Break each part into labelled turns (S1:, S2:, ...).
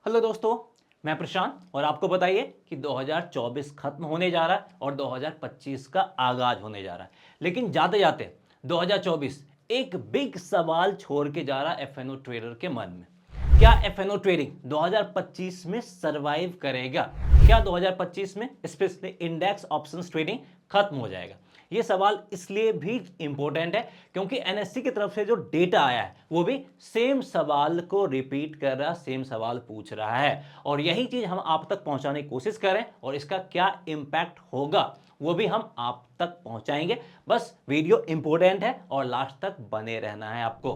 S1: Hello दोस्तों, मैं प्रशांत और आपको बताइए कि 2024 खत्म होने जा रहा है और 2025 का आगाज होने जा रहा है। लेकिन जाते जाते 2024 एक बिग सवाल छोड़ के जा रहा है एफएनओ ट्रेडर के मन में। क्या एफएनओ ट्रेडिंग 2025 में सरवाइव करेगा? क्या 2025 में स्पेशली इंडेक्स ऑप्शंस ट्रेडिंग खत्म हो जाएगा? ये सवाल इसलिए भी इंपॉर्टेंट है क्योंकि एनएससी की तरफ से जो डेटा आया है वो भी सेम सवाल को रिपीट कर रहा, सेम सवाल पूछ रहा है और यही चीज हम आप तक पहुंचाने की कोशिश करें और इसका क्या इंपैक्ट होगा वो भी हम आप तक पहुंचाएंगे। बस वीडियो इंपॉर्टेंट है और लास्ट तक बने रहना है आपको।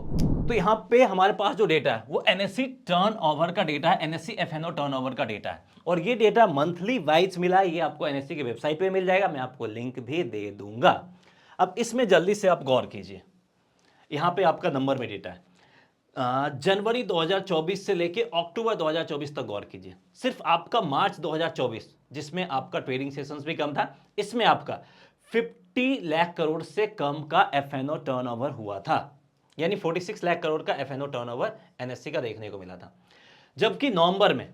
S1: तो यहां पे हमारे पास जो डेटा है वो एनएससी टर्नओवर का डेटा है, एनएससी एफएनओ टर्नओवर का डेटा है और ये डेटा मंथली वाइज मिला है। ये आपको एनएससी की वेबसाइट पे मिल जाएगा, मैं आपको लिंक भी दे दूंगा। अब इसमें जल्दी से आप गौर कीजिए, यहां पे आपका नंबर में डेटा है जनवरी 2024 से लेके अक्टूबर 2024 तक गौर कीजिए। सिर्फ आपका मार्च 2024 जिसमें आपका ट्रेडिंग सेशंस भी कम था, इसमें आपका 50 लाख करोड़ से कम का एफएनओ टर्नओवर हुआ था, यानी 46 लाख करोड़ का एफएनओ टर्नओवर एनएससी का देखने को मिला था। जबकि नवंबर में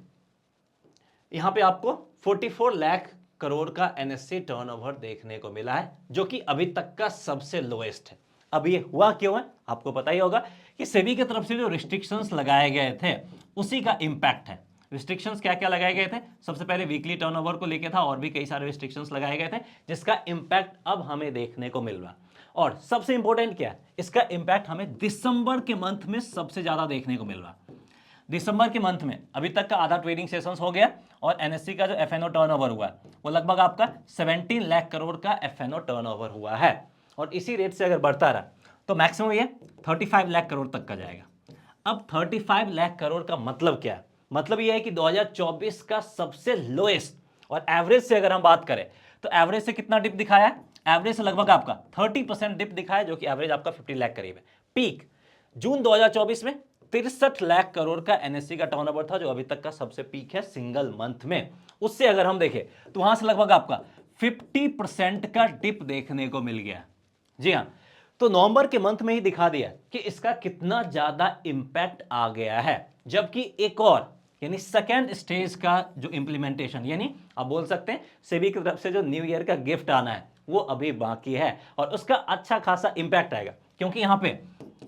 S1: यहां पे आपको 44 लाख करोड़ का एनएससी टर्नओवर देखने को मिला है, जो कि अभी तक का सबसे लोएस्ट है। अब ये हुआ क्यों है? आपको पता ही होगा कि सेबी की तरफ से जो रिस्ट्रिक्शंस लगाए गए थे उसी का इंपैक्ट है। रिस्ट्रिक्शंस क्या क्या लगाए गए थे? सबसे पहले वीकली टर्नओवर को लेकर था और भी कई सारे रिस्ट्रिक्शंस लगाए गए थे जिसका इंपैक्ट अब हमें देखने को मिल रहा। और सबसे इंपॉर्टेंट क्या है, इसका इंपैक्ट हमें दिसंबर के मंथ में सबसे ज्यादा देखने को मिल रहा। दिसंबर के मंथ में अभी तक का आधा ट्रेडिंग सेशंस हो गया और एनएससी का जो एफएनओ टर्नओवर हुआ वो लगभग आपका 17 लाख करोड़ का एफएनओ टर्नओवर हुआ है और इसी रेट से अगर बढ़ता रहा तो मैक्सिमम ये 35 लाख करोड़ तक का जाएगा। अब 35 लाख करोड़ का मतलब क्या है? मतलब ये है कि 2024 का सबसे लोएस्ट, और एवरेज से अगर हम बात करें तो एवरेज से कितना डिप दिखाया है? एवरेज से लगभग आपका 30% डिप दिखाया, जो कि एवरेज आपका 50 लाख करीब है। पीक जून 2024 में 63 लाख करोड़ का एनएससी का टर्नओवर था, जो अभी तक का सबसे पीक है सिंगल मंथ में। उससे अगर हम देखें तो वहां से लगभग आपका 50% का डिप देखने को मिल गया। जी हां, तो नवंबर के मंथ में ही दिखा दिया कि इसका कितना ज्यादा इंपैक्ट आ गया है। जबकि एक और यानी सेकेंड स्टेज का जो इंप्लीमेंटेशन, यानी आप बोल सकते हैं सेबी की तरफ से जो न्यू ईयर का गिफ्ट आना है वो अभी बाकी है और उसका अच्छा खासा इंपैक्ट आएगा, क्योंकि यहां पे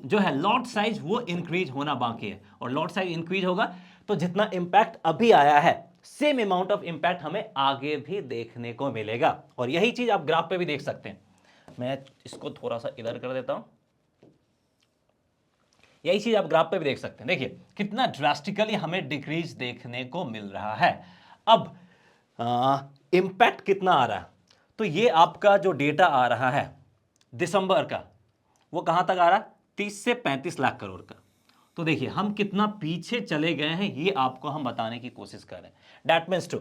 S1: जो है लॉट साइज वो इंक्रीज होना बाकी है और लॉट साइज इंक्रीज होगा तो जितना इंपैक्ट अभी आया है सेम अमाउंट ऑफ इंपैक्ट हमें आगे भी देखने को मिलेगा। और यही चीज आप ग्राफ पे भी देख सकते हैं। मैं इसको थोड़ा सा इधर कर देता हूं, यही चीज आप ग्राफ पे भी देख सकते हैं। देखिए कितना ड्रास्टिकली हमें डिक्रीज देखने को मिल रहा है। अब इंपैक्ट कितना आ रहा है, तो ये आपका जो डेटा आ रहा है दिसंबर का वो कहां तक आ रहा है? 30 से 35 लाख करोड़ का। तो देखिए हम कितना पीछे चले गए हैं ये आपको हम बताने की कोशिश कर रहे हैं। दैट मीन्स टू,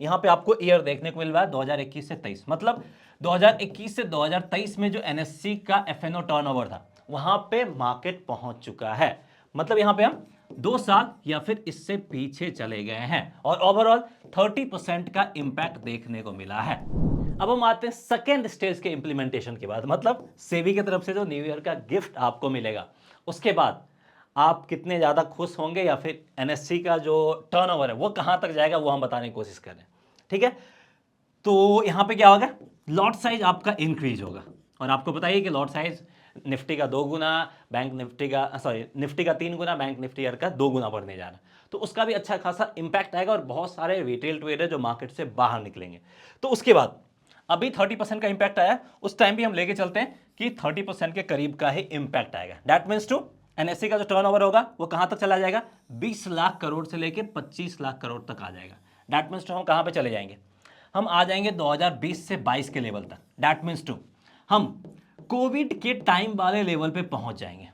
S1: यहां पे आपको ईयर देखने को मिल रहा है 2021 से 23, मतलब 2021 से 2023 में जो एनएससी का एफएनओ टर्नओवर था वहां पे मार्केट पहुंच चुका है। मतलब यहां पे हम 2 साल या फिर इससे पीछे चले गए हैं और ओवरऑल 30% का इंपैक्ट देखने को मिला है। अब हम आते हैं सेकेंड स्टेज के इंप्लीमेंटेशन के बाद, मतलब सेबी की तरफ से जो न्यू ईयर का गिफ्ट आपको मिलेगा उसके बाद आप कितने ज्यादा खुश होंगे या फिर एनएससी का जो टर्नओवर है वो कहां तक जाएगा वो हम बताने की कोशिश कर रहे हैं। ठीक है, तो यहां पे क्या होगा? लॉट साइज आपका इंक्रीज होगा और आपको बताइए कि लॉट साइज निफ्टी का 2 गुना, बैंक निफ्टी का निफ्टी का 3 गुना, बैंक निफ्टी का 2 गुना बढ़ने जा रहा है, तो उसका भी अच्छा खासा इंपैक्ट आएगा और बहुत सारे रिटेल ट्रेडर जो मार्केट से बाहर निकलेंगे। तो उसके बाद अभी 30% का इंपैक्ट आया, उस टाइम भी हम लेके चलते हैं कि 30% के करीब का ही इंपैक्ट आएगा। दैट मीन्स टू एनएससी का जो टर्नओवर होगा वो कहां तक चला जाएगा? 20 लाख करोड़ से लेके 25 लाख करोड़ तक आ जाएगा। दैट मीन्स टू हम कहां पे चले जाएंगे? हम आ जाएंगे 2020 से 22 के लेवल तक। दैट मीन्स टू हम कोविड के टाइम वाले लेवल पे पहुंच जाएंगे।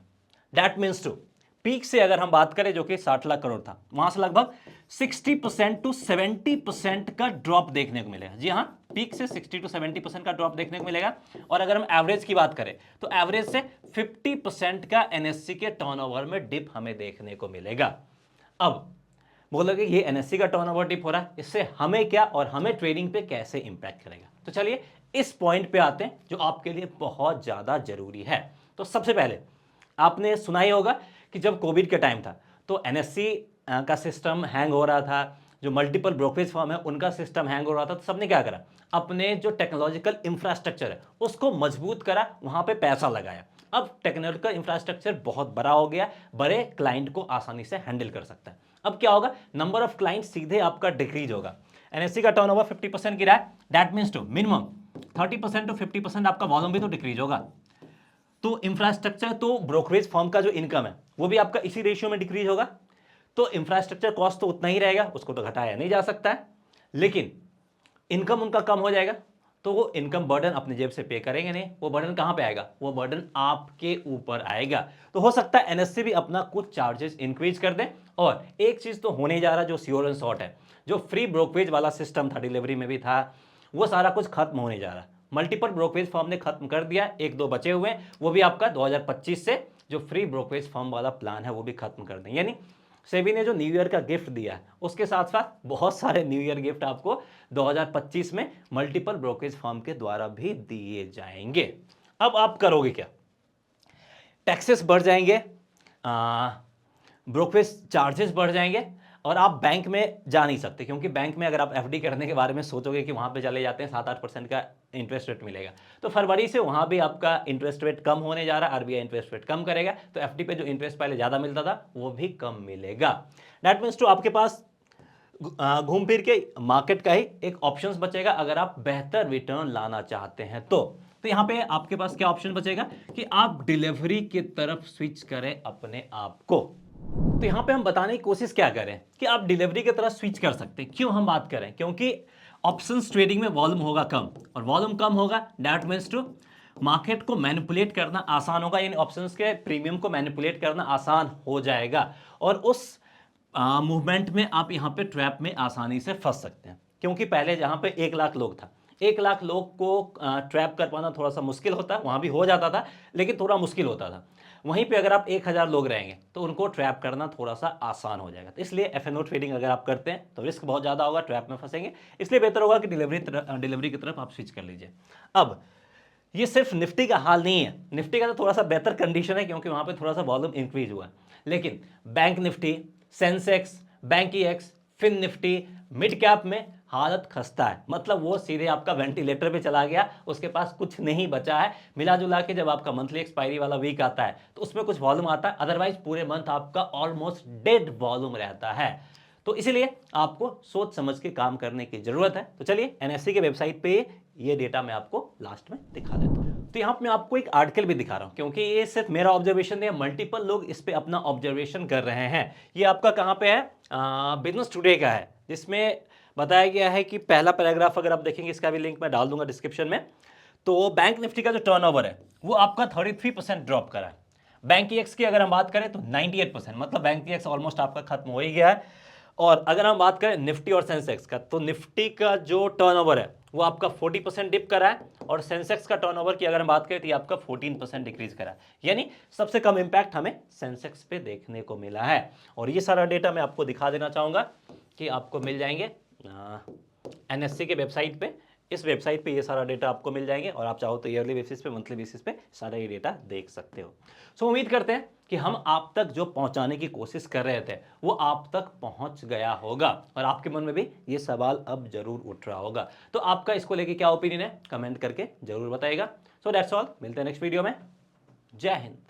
S1: दैट मीन्स टू पीक से अगर हम बात करें जो कि 60 लाख करोड़ था, वहां से लगभग 60% टू 70% का ड्रॉप देखने को मिलेगा। जी हां, पीक से 60 टू 70% का ड्रॉप देखने को मिलेगा। और अगर हम एवरेज की बात करें तो एवरेज से 50% का एनएससी के टर्नओवर में डिप हमें देखने को मिलेगा। अब बोलोगे ये एनएससी का टर्नओवर डिप हो रहा है, इससे हमें क्या और हमें ट्रेडिंग पे कैसे इंपैक्ट करेगा? तो चलिए इस पॉइंट पे आते हैं जो आपके लिए बहुत ज्यादा जरूरी है। तो सबसे पहले आपने सुना ही होगा कि जब कोविड के टाइम था तो एनएससी का सिस्टम हैंग हो रहा था, जो मल्टीपल ब्रोकरेज फर्म है उनका सिस्टम हैंग हो रहा था, तो सबने क्या करा, अपने जो टेक्नोलॉजिकल इंफ्रास्ट्रक्चर है उसको मजबूत करा, वहां पे पैसा लगाया। अब टेक्नोलॉजिकल इंफ्रास्ट्रक्चर बहुत बड़ा हो गया, बड़े क्लाइंट को आसानी से हैंडल कर सकता है। अब क्या होगा, नंबर ऑफ क्लाइंट सीधे आपका डिक्रीज होगा। एनएससी का टर्नओवर 50% गिरा है, that means to minimum 30% to 50% आपका वॉल्यूम भी तो डिक्रीज होगा। तो इंफ्रास्ट्रक्चर, तो ब्रोकरेज फर्म का जो इनकम है वो भी आपका इसी रेशियो में डिक्रीज होगा। तो इंफ्रास्ट्रक्चर कॉस्ट तो उतना ही रहेगा, उसको तो घटाया नहीं जा सकता है, लेकिन इनकम उनका कम हो जाएगा, तो वो इनकम बर्डन अपनी जेब से पे करेंगे नहीं, वो बर्डन कहां पे आएगा, वो बर्डन आपके ऊपर आएगा। तो हो सकता है एनएससी भी अपना कुछ चार्जेस इंक्रीज कर दे। और एक चीज तो होने जा रहा जो श्योर एंड शॉर्ट है, जो फ्री ब्रोकरेज वाला सिस्टम था, डिलीवरी में भी था, वो सारा कुछ खत्म होने जा रहा है। मल्टीपल ब्रोकरेज फर्म ने खत्म कर दिया, एक दो बचे हुए हैं, वो भी आपका 2025 से जो फ्री ब्रोकरेज फर्म वाला प्लान है वो भी खत्म कर दें। यानी सेबी ने जो न्यू ईयर का गिफ्ट दिया है उसके साथ साथ बहुत सारे न्यू ईयर गिफ्ट आपको 2025 में मल्टीपल ब्रोकरेज फर्म के द्वारा भी दिए जाएंगे। अब आप करोगे क्या, टैक्सेस बढ़ जाएंगे, ब्रोकरेज चार्जेस बढ़ जाएंगे, और आप बैंक में जा नहीं सकते, क्योंकि बैंक में अगर आप एफडी करने के बारे में सोचोगे कि वहां पे चले जाते हैं 7-8% का इंटरेस्ट रेट मिलेगा, तो फरवरी से वहां भी आपका इंटरेस्ट रेट कम होने जा रहा है, आरबीआई इंटरेस्ट रेट कम करेगा, तो एफडी पे जो इंटरेस्ट पहले ज्यादा मिलता था वो भी कम मिलेगा। दैट मीन्स टू आपके पास घूम फिर के मार्केट का ही एक ऑप्शन बचेगा अगर आप बेहतर रिटर्न लाना चाहते हैं तो यहां पे आपके पास क्या ऑप्शन बचेगा कि आप डिलीवरी की तरफ स्विच करें अपने आप को। तो यहां पे हम बताने की कोशिश क्या करें कि आप डिलीवरी की तरफ स्विच कर सकते हैं। क्यों हम बात करें, क्योंकि ऑप्शंस ट्रेडिंग में वॉल्यूम होगा कम, और वॉल्यूम कम होगा दैट मीन्स टू मार्केट को मैनिपुलेट करना आसान होगा, यानी ऑप्शंस के प्रीमियम को मैनिपुलेट करना आसान हो जाएगा, और उस मूवमेंट में आप यहां पे ट्रैप में आसानी से फंस सकते हैं। क्योंकि पहले जहां पे 1 लाख लोग था, 1 लाख लोग को ट्रैप कर पाना थोड़ा सा मुश्किल होता, वहां भी हो जाता था लेकिन थोड़ा मुश्किल होता था। वहीं पे अगर आप 1000 लोग रहेंगे तो उनको ट्रैप करना थोड़ा सा आसान हो जाएगा। तो इसलिए एफएनओ ट्रेडिंग अगर आप करते हैं तो रिस्क बहुत ज़्यादा होगा, ट्रैप में फंसेंगे, इसलिए बेहतर होगा कि डिलीवरी की तरफ आप स्विच कर लीजिए। अब ये सिर्फ निफ्टी का हाल नहीं है, निफ्टी का तो थोड़ा सा बेहतर कंडीशन है क्योंकि वहां पे थोड़ा सा वॉल्यूम इंक्रीज हुआ है, लेकिन bank Nifty, Sensex, Bankex, fin Nifty, mid cap में हालत खस्ता है। मतलब वो सीधे आपका वेंटिलेटर पे चला गया, उसके पास कुछ नहीं बचा है। मिला जुला के जब आपका मंथली एक्सपायरी वाला वीक आता है तो उसमें कुछ वॉल्यूम आता है, अदरवाइज पूरे मंथ आपका ऑलमोस्ट डेड वॉल्यूम रहता है। तो इसीलिए आपको सोच समझ के काम करने की जरूरत है। तो चलिए एनएससी के वेबसाइट पे ये डेटा मैं आपको लास्ट में दिखा देता हूं। तो यहां पे मैं आपको एक आर्टिकल भी दिखा रहा हूं, क्योंकि ये सिर्फ मेरा ऑब्जर्वेशन नहीं है, मल्टीपल लोग इस पे अपना ऑब्जर्वेशन कर रहे हैं। ये आपका कहां पे है, बिजनेस टुडे का है, जिसमें बताया गया है कि पहला पैराग्राफ अगर आप देखेंगे, इसका भी लिंक मैं डाल दूंगा डिस्क्रिप्शन में। तो बैंक निफ्टी का जो टर्नओवर है वो आपका 33% ड्रॉप करा है। बैंक ईएक्स की अगर हम बात करें तो 98%, मतलब बैंक ईएक्स ऑलमोस्ट आपका खत्म हो ही गया है। और अगर हम बात करें निफ्टी और सेंसेक्स का, तो निफ्टी का जो टर्नओवर है वो आपका 40% डिप करा है, और सेंसेक्स का टर्नओवर की अगर हम बात करें तो ये आपका 14% डिक्रीज करा है। यानी सबसे कम इंपैक्ट हमें सेंसेक्स पे देखने को मिला है। और ये सारा डेटा मैं आपको दिखा देना चाहूंगा कि आपको मिल जाएंगे एनएससी के वेबसाइट पे। इस वेबसाइट पे ये सारा डेटा आपको मिल जाएंगे, और आप चाहो तो ईयरली बेसिस पे, मंथली बेसिस पे सारा ये डेटा देख सकते हो। सो उम्मीद करते हैं कि हम आप तक जो पहुंचाने की कोशिश कर रहे थे वो आप तक पहुंच गया होगा, और आपके मन में भी ये सवाल अब जरूर उठ रहा होगा। तो आपका इसको लेके क्या ओपिनियन है, कमेंट करके जरूर बताइएगा। सो दैट्स ऑल, मिलते हैं नेक्स्ट वीडियो में। जय हिंद।